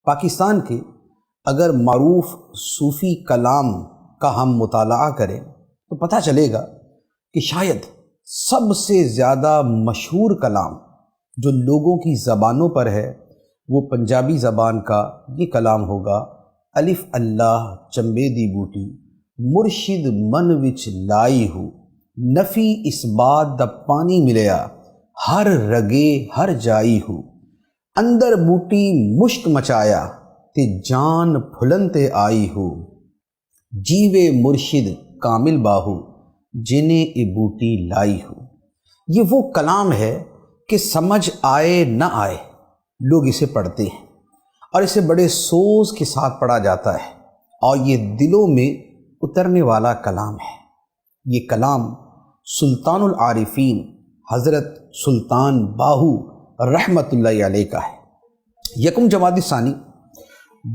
پاکستان کے اگر معروف صوفی کلام کا ہم مطالعہ کریں تو پتہ چلے گا کہ شاید سب سے زیادہ مشہور کلام جو لوگوں کی زبانوں پر ہے وہ پنجابی زبان کا یہ کلام ہوگا، الف اللہ چمبے دی بوٹی مرشد من وچ لائی ہو، نفی اس بات دا پانی ملیا ہر رگے ہر جائی ہو، اندر بوٹی مشک مچایا تے جان پھلن تے آئی ہو، جیوے مرشد کامل باہو جنہیں اے بوٹی لائی ہو۔ یہ وہ کلام ہے کہ سمجھ آئے نہ آئے لوگ اسے پڑھتے ہیں اور اسے بڑے سوز کے ساتھ پڑھا جاتا ہے، اور یہ دلوں میں اترنے والا کلام ہے۔ یہ کلام سلطان العارفین حضرت سلطان باہو رحمۃ اللہ علیہ کا ہے۔ یکم جمادی الثانی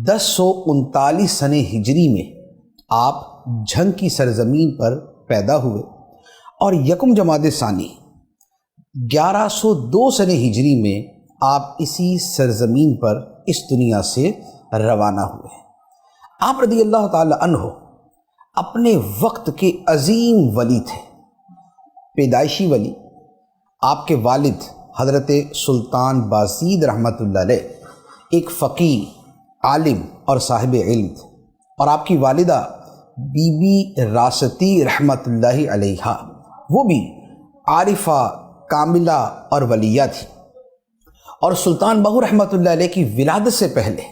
1039 سن ہجری میں آپ جھنگ کی سرزمین پر پیدا ہوئے، اور یکم جمادی الثانی 1102 سن ہجری میں آپ اسی سرزمین پر اس دنیا سے روانہ ہوئے۔ آپ رضی اللہ تعالی عنہ اپنے وقت کے عظیم ولی تھے، پیدائشی ولی۔ آپ کے والد حضرت سلطان بازید رحمۃ اللہ علیہ ایک فقیہ، عالم اور صاحب علم تھے، اور آپ کی والدہ بی بی راستی رحمۃ اللہ علیہا وہ بھی عارفہ کاملہ اور ولیہ تھی۔ اور سلطان باہو رحمۃ اللہ علیہ کی ولادت سے پہلے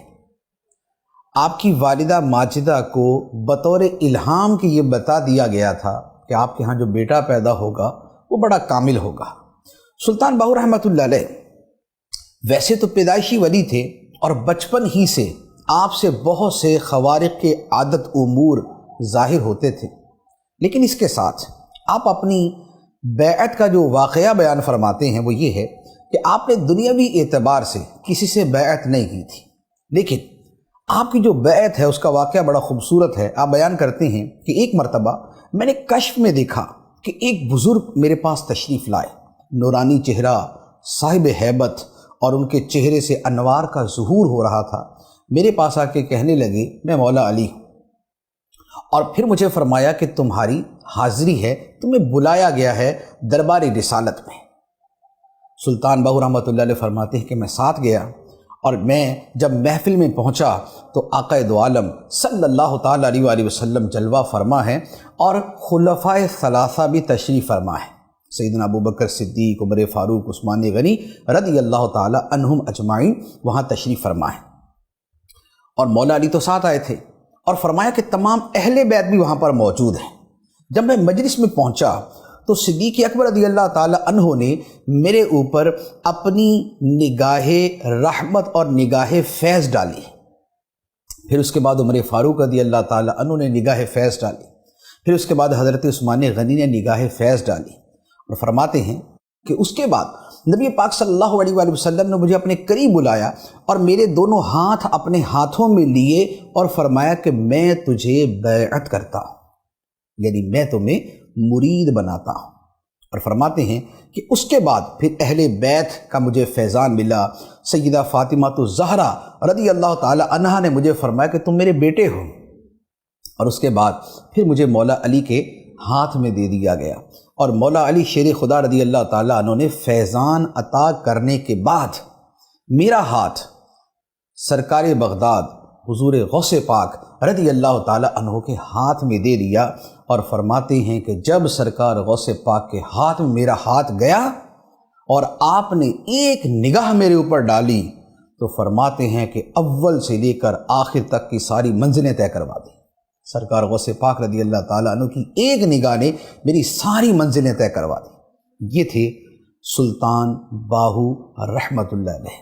آپ کی والدہ ماجدہ کو بطور الہام کے یہ بتا دیا گیا تھا کہ آپ کے ہاں جو بیٹا پیدا ہوگا وہ بڑا کامل ہوگا۔ سلطان باہو رحمۃ اللہ علیہ ویسے تو پیدائشی ولی تھے، اور بچپن ہی سے آپ سے بہت سے خوارق کے عادت امور ظاہر ہوتے تھے، لیکن اس کے ساتھ آپ اپنی بیعت کا جو واقعہ بیان فرماتے ہیں وہ یہ ہے کہ آپ نے دنیاوی اعتبار سے کسی سے بیعت نہیں کی تھی، لیکن آپ کی جو بیعت ہے اس کا واقعہ بڑا خوبصورت ہے۔ آپ بیان کرتے ہیں کہ ایک مرتبہ میں نے کشف میں دیکھا کہ ایک بزرگ میرے پاس تشریف لائے، نورانی چہرہ، صاحب ہیبت، اور ان کے چہرے سے انوار کا ظہور ہو رہا تھا۔ میرے پاس آ کے کہنے لگے میں مولا علی ہوں، اور پھر مجھے فرمایا کہ تمہاری حاضری ہے، تمہیں بلایا گیا ہے دربار رسالت میں۔ سلطان باہو رحمۃ اللہ علیہ فرماتے ہیں کہ میں ساتھ گیا، اور میں جب محفل میں پہنچا تو آقا دو عالم صلی اللہ تعالیٰ علیہ وآلہ وسلم جلوہ فرما ہے، اور خلفائے ثلاثہ بھی تشریف فرما ہے، سیدنا ابو بکر صدیق، عمر فاروق، عثمان غنی رضی اللہ تعالیٰ عنہم اجمعین وہاں تشریف فرما ہے، اور مولا علی تو ساتھ آئے تھے، اور فرمایا کہ تمام اہل بیت بھی وہاں پر موجود ہیں۔ جب میں مجلس میں پہنچا تو صدیق اکبر رضی اللہ تعالی عنہ نے میرے اوپر اپنی نگاہ رحمت اور نگاہ فیض ڈالی، پھر اس کے بعد عمر فاروق رضی اللہ تعالی عنہ نے نگاہ فیض ڈالی، پھر اس کے بعد حضرت عثمان غنی نے نگاہ فیض ڈالی، اور فرماتے ہیں کہ اس کے بعد نبی پاک صلی اللہ علیہ وآلہ وسلم نے مجھے اپنے قریب بلایا، اور میرے دونوں ہاتھ اپنے ہاتھوں میں لیے اور فرمایا کہ میں تجھے بیعت کرتا ہوں، یعنی میں تمہیں مرید بناتا ہوں۔ اور فرماتے ہیں کہ اس کے بعد پھر اہل بیت کا مجھے فیضان ملا۔ سیدہ فاطمہ الزہرا رضی اللہ تعالی عنہا نے مجھے فرمایا کہ تم میرے بیٹے ہو، اور اس کے بعد پھر مجھے مولا علی کے ہاتھ میں دے دیا گیا، اور مولا علی شیر خدا رضی اللہ تعالیٰ عنہ نے فیضان عطا کرنے کے بعد میرا ہاتھ سرکار بغداد حضور غوث پاک رضی اللہ تعالیٰ عنہ کے ہاتھ میں دے دیا، اور فرماتے ہیں کہ جب سرکار غوث پاک کے ہاتھ میں میرا ہاتھ گیا اور آپ نے ایک نگاہ میرے اوپر ڈالی تو فرماتے ہیں کہ اول سے لے کر آخر تک کی ساری منزلیں طے کروا دی۔ سرکار غوث پاک رضی اللہ تعالیٰ عنہ کی ایک نگاہ نے میری ساری منزلیں طے کروا دی۔ یہ تھے سلطان باہو رحمۃ اللہ علیہ۔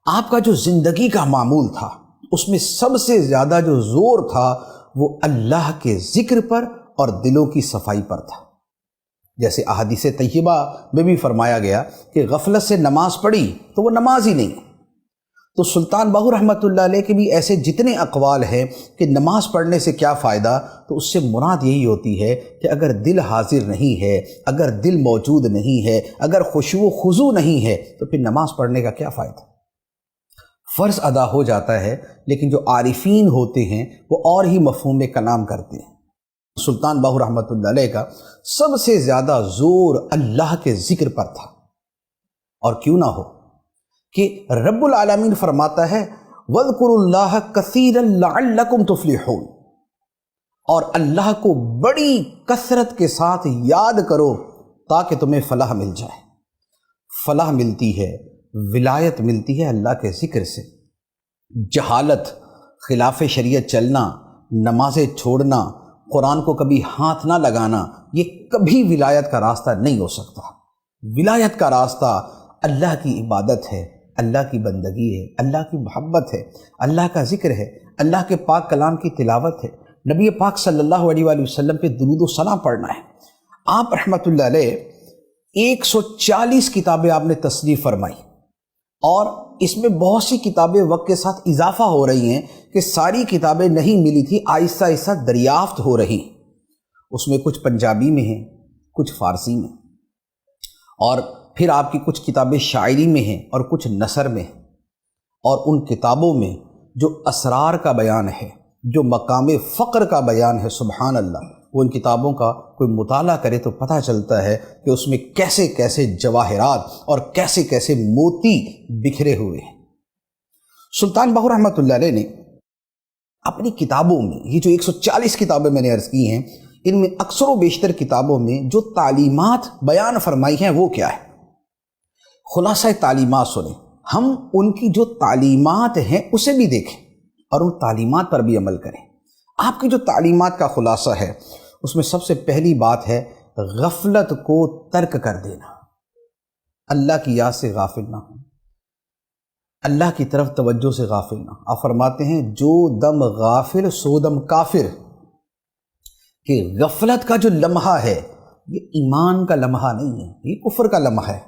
آپ کا جو زندگی کا معمول تھا اس میں سب سے زیادہ جو زور تھا وہ اللہ کے ذکر پر اور دلوں کی صفائی پر تھا۔ جیسے احادیث طیبہ میں بھی فرمایا گیا کہ غفلت سے نماز پڑھی تو وہ نماز ہی نہیں۔ تو سلطان باہو رحمۃ اللہ علیہ کے بھی ایسے جتنے اقوال ہیں کہ نماز پڑھنے سے کیا فائدہ، تو اس سے مراد یہی ہوتی ہے کہ اگر دل حاضر نہیں ہے، اگر دل موجود نہیں ہے، اگر خشوع و خضوع نہیں ہے تو پھر نماز پڑھنے کا کیا فائدہ۔ فرض ادا ہو جاتا ہے، لیکن جو عارفین ہوتے ہیں وہ اور ہی مفہوم کلام کرتے ہیں۔ سلطان باہو رحمۃ اللہ علیہ کا سب سے زیادہ زور اللہ کے ذکر پر تھا، اور کیوں نہ ہو کہ رب العالمین فرماتا ہے وَاذْكُرُوا اللَّهَ كَثِيرًا لَعَلَّكُمْ تُفْلِحُونَ، اور اللہ کو بڑی کثرت کے ساتھ یاد کرو تاکہ تمہیں فلاح مل جائے۔ فلاح ملتی ہے، ولایت ملتی ہے اللہ کے ذکر سے۔ جہالت، خلاف شریعت چلنا، نمازیں چھوڑنا، قرآن کو کبھی ہاتھ نہ لگانا، یہ کبھی ولایت کا راستہ نہیں ہو سکتا۔ ولایت کا راستہ اللہ کی عبادت ہے، اللہ کی بندگی ہے، اللہ کی محبت ہے، اللہ کا ذکر ہے، اللہ کے پاک کلام کی تلاوت ہے، نبی پاک صلی اللہ علیہ وآلہ وسلم پہ درود و سلام پڑھنا ہے۔ آپ رحمۃ اللہ علیہ 140 کتابیں آپ نے تصنیف فرمائی، اور اس میں بہت سی کتابیں وقت کے ساتھ اضافہ ہو رہی ہیں کہ ساری کتابیں نہیں ملی تھی، آہستہ آہستہ دریافت ہو رہی۔ اس میں کچھ پنجابی میں ہیں، کچھ فارسی میں، اور پھر آپ کی کچھ کتابیں شاعری میں ہیں اور کچھ نثر میں ہیں۔ اور ان کتابوں میں جو اسرار کا بیان ہے، جو مقام فقر کا بیان ہے، سبحان اللہ، وہ ان کتابوں کا کوئی مطالعہ کرے تو پتہ چلتا ہے کہ اس میں کیسے کیسے جواہرات اور کیسے کیسے موتی بکھرے ہوئے ہیں۔ سلطان باہو رحمۃ اللہ علیہ نے اپنی کتابوں میں، یہ جو 140 کتابیں میں نے عرض کی ہیں، ان میں اکثر و بیشتر کتابوں میں جو تعلیمات بیان فرمائی ہیں وہ کیا ہے؟ خلاصہ تعلیمات سنیں، ہم ان کی جو تعلیمات ہیں اسے بھی دیکھیں اور ان تعلیمات پر بھی عمل کریں۔ آپ کی جو تعلیمات کا خلاصہ ہے اس میں سب سے پہلی بات ہے غفلت کو ترک کر دینا، اللہ کی یاد سے غافل نہ ہو، اللہ کی طرف توجہ سے غافل نہ ہو۔ آپ فرماتے ہیں جو دم غافل سو دم کافر، کہ غفلت کا جو لمحہ ہے یہ ایمان کا لمحہ نہیں ہے، یہ کفر کا لمحہ ہے،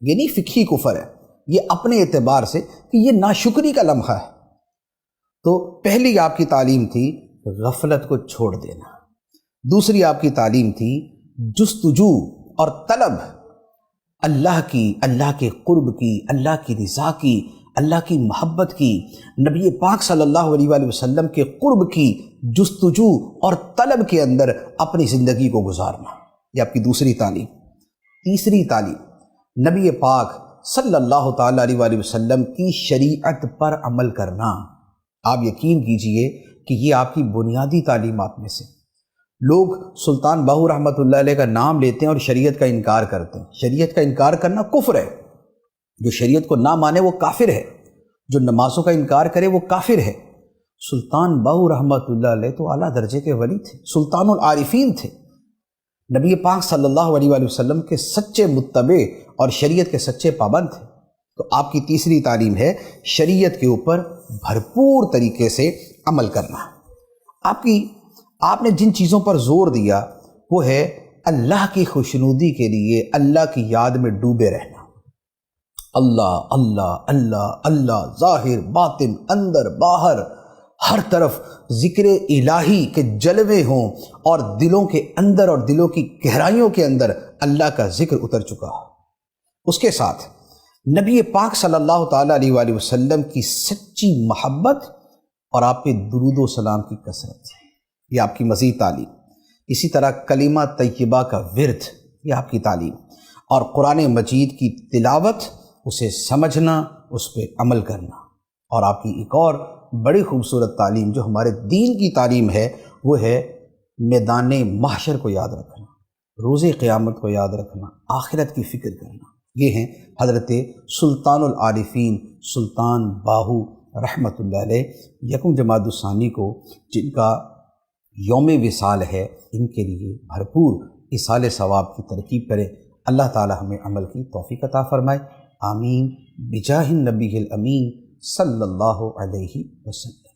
یہ نہیں فقہی کفر ہے، یہ اپنے اعتبار سے کہ یہ ناشکری کا لمحہ ہے۔ تو پہلی آپ کی تعلیم تھی غفلت کو چھوڑ دینا، دوسری آپ کی تعلیم تھی جستجو اور طلب اللہ کی، اللہ کے قرب کی، اللہ کی رضا کی، اللہ کی محبت کی، نبی پاک صلی اللہ علیہ وآلہ وسلم کے قرب کی جستجو اور طلب کے اندر اپنی زندگی کو گزارنا، یہ آپ کی دوسری تعلیم۔ تیسری تعلیم نبی پاک صلی اللہ تعالیٰ علیہ وآلہ وسلم کی شریعت پر عمل کرنا۔ آپ یقین کیجئے کہ یہ آپ کی بنیادی تعلیمات میں سے۔ لوگ سلطان باہو رحمۃ اللہ علیہ کا نام لیتے ہیں اور شریعت کا انکار کرتے ہیں۔ شریعت کا انکار کرنا کفر ہے، جو شریعت کو نہ مانے وہ کافر ہے، جو نمازوں کا انکار کرے وہ کافر ہے۔ سلطان باہو رحمۃ اللہ علیہ تو اعلیٰ درجے کے ولی تھے، سلطان العارفین تھے، نبی پاک صلی اللہ علیہ وآلہ وسلم کے سچے متبع اور شریعت کے سچے پابند تھے۔ تو آپ کی تیسری تعلیم ہے شریعت کے اوپر بھرپور طریقے سے عمل کرنا۔ آپ نے جن چیزوں پر زور دیا وہ ہے اللہ کی خوشنودی کے لیے اللہ کی یاد میں ڈوبے رہنا، اللہ اللہ اللہ اللہ، ظاہر باطن اندر باہر ہر طرف ذکر الہی کے جلوے ہوں، اور دلوں کے اندر اور دلوں کی گہرائیوں کے اندر اللہ کا ذکر اتر چکا۔ اس کے ساتھ نبی پاک صلی اللہ تعالیٰ علیہ وآلہ وسلم کی سچی محبت اور آپ پہ درود و سلام کی کثرت، یہ آپ کی مزید تعلیم۔ اسی طرح کلمہ طیبہ کا ورد، یہ آپ کی تعلیم، اور قرآن مجید کی تلاوت، اسے سمجھنا، اس پہ عمل کرنا۔ اور آپ کی ایک اور بڑی خوبصورت تعلیم جو ہمارے دین کی تعلیم ہے وہ ہے میدان محشر کو یاد رکھنا، روز قیامت کو یاد رکھنا، آخرت کی فکر کرنا۔ یہ ہیں حضرت سلطان العارفین سلطان باہو رحمۃ اللہ علیہ، یکم جمادی الثانی کو جن کا یوم وصال ہے، ان کے لیے بھرپور ایصال ثواب کی ترکیب کریں۔ اللہ تعالی ہمیں عمل کی توفیق عطا فرمائے، آمین، بجاہ النبی الامین صلی اللہ علیہ وسلم۔